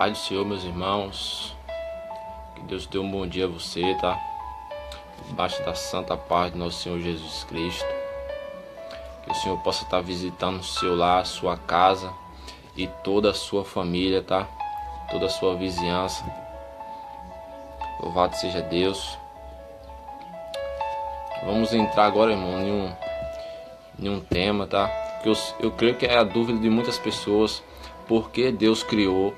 Paz do Senhor, meus irmãos. Que Deus dê um bom dia a você, tá? Debaixo da santa paz do nosso Senhor Jesus Cristo. Que o Senhor possa estar visitando o seu lar, sua casa e toda a sua família, tá? Toda a sua vizinhança. Louvado seja Deus. Vamos entrar agora, irmão, em um tema, tá? Que eu creio que é a dúvida de muitas pessoas. Por que Deus criou,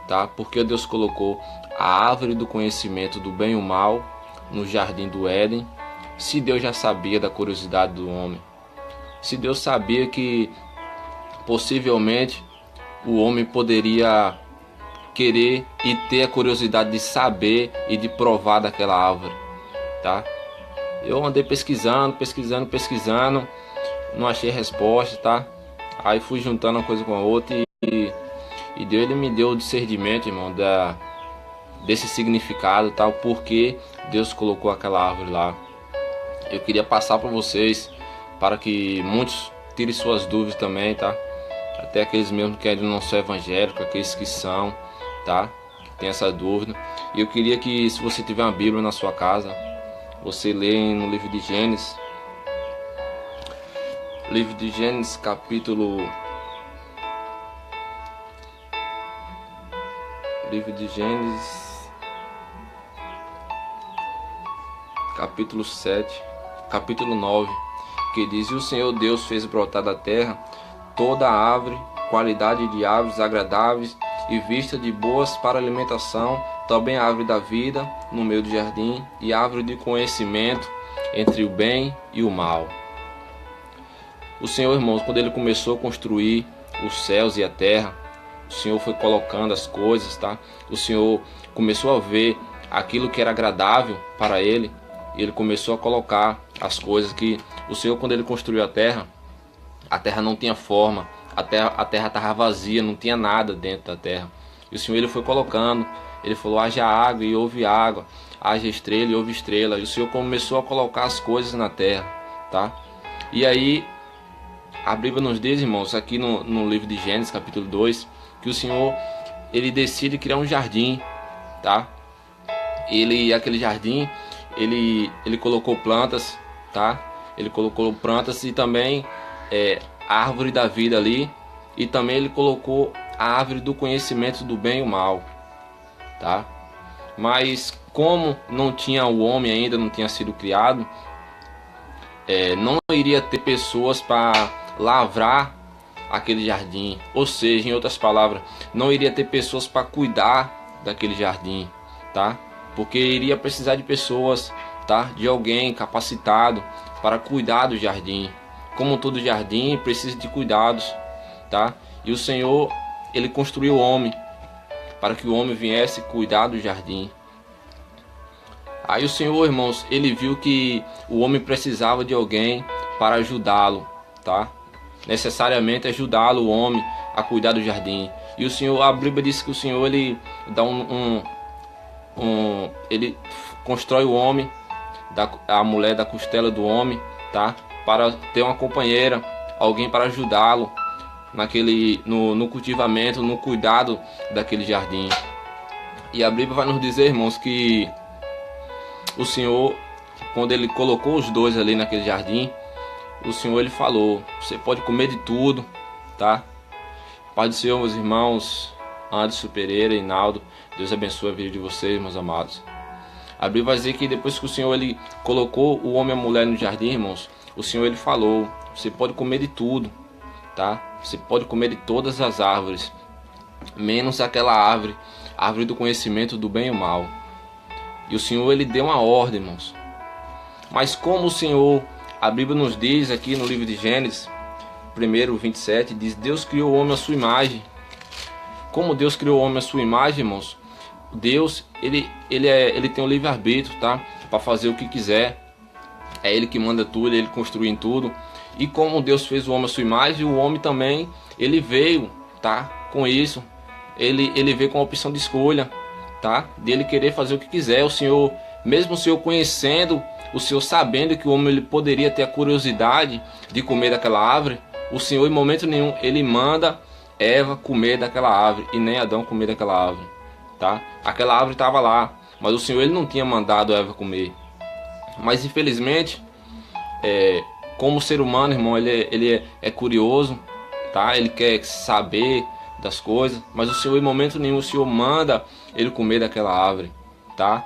tá? Por que Deus colocou a árvore do conhecimento do bem e o mal no jardim do Éden, se Deus já sabia da curiosidade do homem? Se Deus sabia que possivelmente o homem poderia querer e ter a curiosidade de saber e de provar daquela árvore, tá? Eu andei pesquisando, não achei resposta, tá? Aí fui juntando uma coisa com a outra e Deus ele me deu o discernimento, irmão, desse significado, tá? O porquê Deus colocou aquela árvore lá. Eu queria passar para vocês, para que muitos tirem suas dúvidas também, tá? Até aqueles mesmo que ainda não são evangélicos, aqueles que são, tá? Que tem essa dúvida. E eu queria que, se você tiver uma Bíblia na sua casa, você lê no livro de Gênesis. Livro de Gênesis, capítulo 7, capítulo 9, que diz: E o Senhor Deus fez brotar da terra toda a árvore, qualidade de árvores agradáveis e vista de boas para alimentação, também a árvore da vida no meio do jardim, e a árvore de conhecimento entre o bem e o mal. O Senhor, irmãos, quando ele começou a construir os céus e a terra, o Senhor foi colocando as coisas, tá? O Senhor começou a ver aquilo que era agradável para ele, e ele começou a colocar as coisas que o Senhor, quando ele construiu a terra não tinha forma, a terra estava vazia, não tinha nada dentro da terra. E o Senhor ele foi colocando, ele falou: haja água e houve água, haja estrela e houve estrela. E o Senhor começou a colocar as coisas na terra, tá? E aí a Bíblia nos diz, irmãos, aqui no livro de Gênesis, capítulo 2, que o Senhor ele decide criar um jardim, tá? Aquele jardim, ele colocou plantas, tá? Ele colocou plantas e também a árvore da vida ali, e também ele colocou a árvore do conhecimento do bem e o mal, tá? Mas como não tinha o homem ainda, não tinha sido criado, não iria ter pessoas para lavrar aquele jardim, ou seja, em outras palavras, não iria ter pessoas para cuidar daquele jardim, tá? Porque iria precisar de pessoas, tá? De alguém capacitado para cuidar do jardim. Como todo jardim precisa de cuidados, tá? E o Senhor ele construiu o homem para que o homem viesse cuidar do jardim. Aí o Senhor, irmãos, ele viu que o homem precisava de alguém para ajudá-lo, tá? Necessariamente ajudá-lo, o homem, a cuidar do jardim. E o Senhor, a Bíblia diz que o Senhor ele dá ele constrói o homem, a mulher da costela do homem, tá? Para ter uma companheira, alguém para ajudá-lo no cultivamento, no cuidado daquele jardim. E a Bíblia vai nos dizer, irmãos, que o Senhor, quando ele colocou os dois ali naquele jardim, o Senhor ele falou: você pode comer de tudo, tá? Paz do Senhor, meus irmãos, Anderson Pereira e Naldo, Deus abençoe a vida de vocês, meus amados. A Bíblia vai dizer que depois que o Senhor ele colocou o homem e a mulher no jardim, irmãos, o Senhor ele falou: você pode comer de tudo, tá? Você pode comer de todas as árvores, menos aquela árvore, a árvore do conhecimento do bem e o mal. E o Senhor ele deu uma ordem, irmãos. Mas como o Senhor, a Bíblia nos diz aqui no livro de Gênesis 1:27, diz: Deus criou o homem à sua imagem. Como Deus criou o homem à sua imagem, irmãos, Deus ele tem o livre-arbítrio, tá? Para fazer o que quiser. É ele que manda tudo, ele construi em tudo. E como Deus fez o homem à sua imagem, o homem também, ele veio, tá? Com isso, ele veio com a opção de escolha, tá? De ele querer fazer o que quiser. O Senhor, mesmo o Senhor conhecendo, o Senhor sabendo que o homem ele poderia ter a curiosidade de comer daquela árvore, o Senhor em momento nenhum ele manda Eva comer daquela árvore e nem Adão comer daquela árvore, tá? Aquela árvore estava lá, mas o Senhor ele não tinha mandado Eva comer. Mas infelizmente, como ser humano, irmão, ele é curioso, tá? Ele quer saber das coisas, mas o Senhor em momento nenhum o Senhor manda ele comer daquela árvore, tá?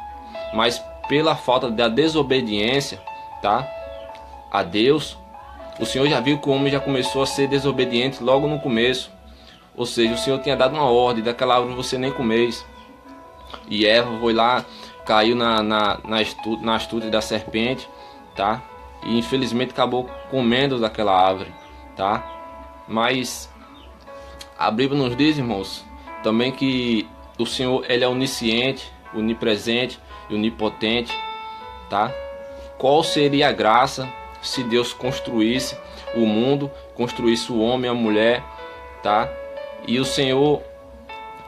Mas pela falta da desobediência, tá, a Deus, o Senhor já viu que o homem já começou a ser desobediente logo no começo. Ou seja, o Senhor tinha dado uma ordem: daquela árvore você nem comeis. E Eva foi lá, caiu na astúcia da serpente, tá? E infelizmente acabou comendo daquela árvore, tá? Mas a Bíblia nos diz, irmãos, também que o Senhor ele é onisciente, onipresente e onipotente, tá? Qual seria a graça se Deus construísse o mundo, construísse o homem e a mulher, tá? E o Senhor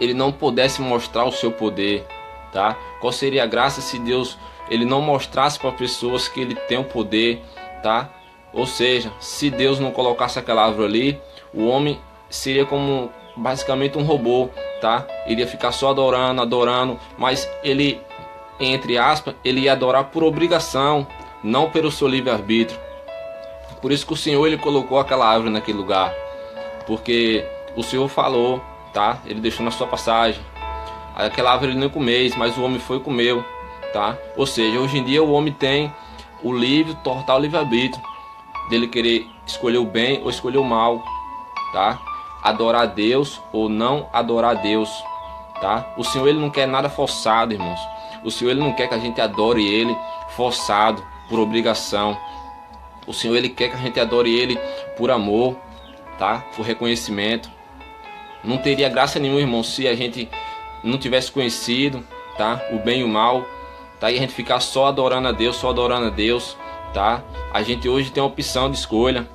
ele não pudesse mostrar o seu poder, tá? Qual seria a graça se Deus ele não mostrasse para pessoas que ele tem o poder, tá? Ou seja, se Deus não colocasse aquela árvore ali, o homem seria como basicamente um robô, tá? Iria ficar só adorando, mas ele, entre aspas, ele ia adorar por obrigação, não pelo seu livre-arbítrio. Por isso que o Senhor ele colocou aquela árvore naquele lugar, porque o Senhor falou, tá? Ele deixou na sua passagem: aquela árvore ele não comeis, mas o homem foi e comeu, tá? Ou seja, hoje em dia o homem tem o total livre-arbítrio dele querer escolher o bem ou escolher o mal, tá? Adorar a Deus ou não adorar a Deus, tá? O Senhor ele não quer nada forçado, irmãos. O Senhor ele não quer que a gente adore ele forçado, por obrigação. O Senhor ele quer que a gente adore ele por amor, tá? Por reconhecimento. Não teria graça nenhuma, irmão, se a gente não tivesse conhecido, tá? O bem e o mal, tá? E a gente ficar só adorando a Deus, tá? A gente hoje tem a opção de escolha: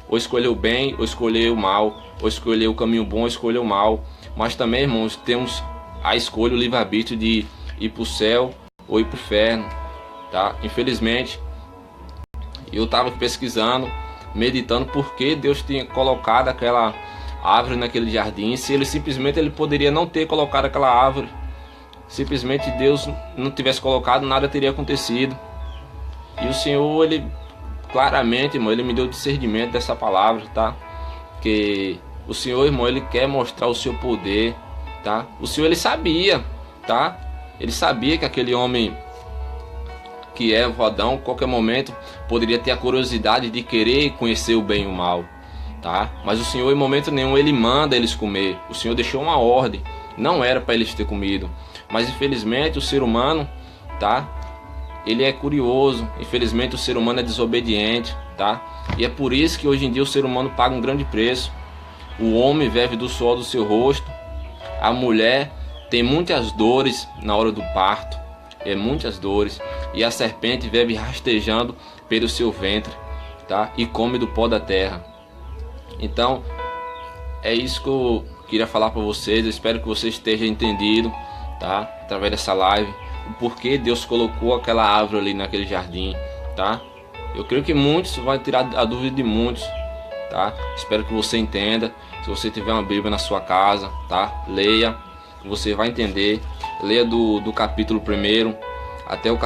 ou escolher o bem, ou escolher o mal, ou escolher o caminho bom, ou escolher o mal. Mas também, irmãos, temos a escolha, o livre-arbítrio de ir para o céu ou ir para o inferno, tá? Infelizmente, eu estava pesquisando, meditando por que Deus tinha colocado aquela árvore naquele jardim. Se ele simplesmente ele poderia não ter colocado aquela árvore, simplesmente Deus não tivesse colocado, nada teria acontecido. E o Senhor ele claramente, irmão, ele me deu discernimento dessa palavra, tá? Que o Senhor, irmão, ele quer mostrar o seu poder, tá? O Senhor ele sabia, tá? Ele sabia que aquele homem que é o Adão, qualquer momento poderia ter a curiosidade de querer conhecer o bem e o mal, tá? Mas o Senhor em momento nenhum ele manda eles comer. O Senhor deixou uma ordem, não era para eles ter comido. Mas infelizmente o ser humano, tá? Ele é curioso. Infelizmente o ser humano é desobediente, tá? E é por isso que hoje em dia o ser humano paga um grande preço. O homem vive do suor do seu rosto. A mulher tem muitas dores na hora do parto, muitas dores. E a serpente vive rastejando pelo seu ventre, tá? E come do pó da terra. Então, é isso que eu queria falar para vocês. Eu espero que vocês estejam entendido, tá? Através dessa live, o porquê Deus colocou aquela árvore ali naquele jardim, tá? Eu creio que muitos vai tirar a dúvida de muitos, tá? Espero que você entenda. Se você tiver uma Bíblia na sua casa, tá? Leia, você vai entender. Leia do capítulo 1 até o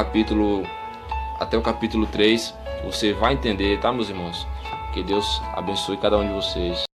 capítulo 3, você vai entender, tá, meus irmãos? Que Deus abençoe cada um de vocês.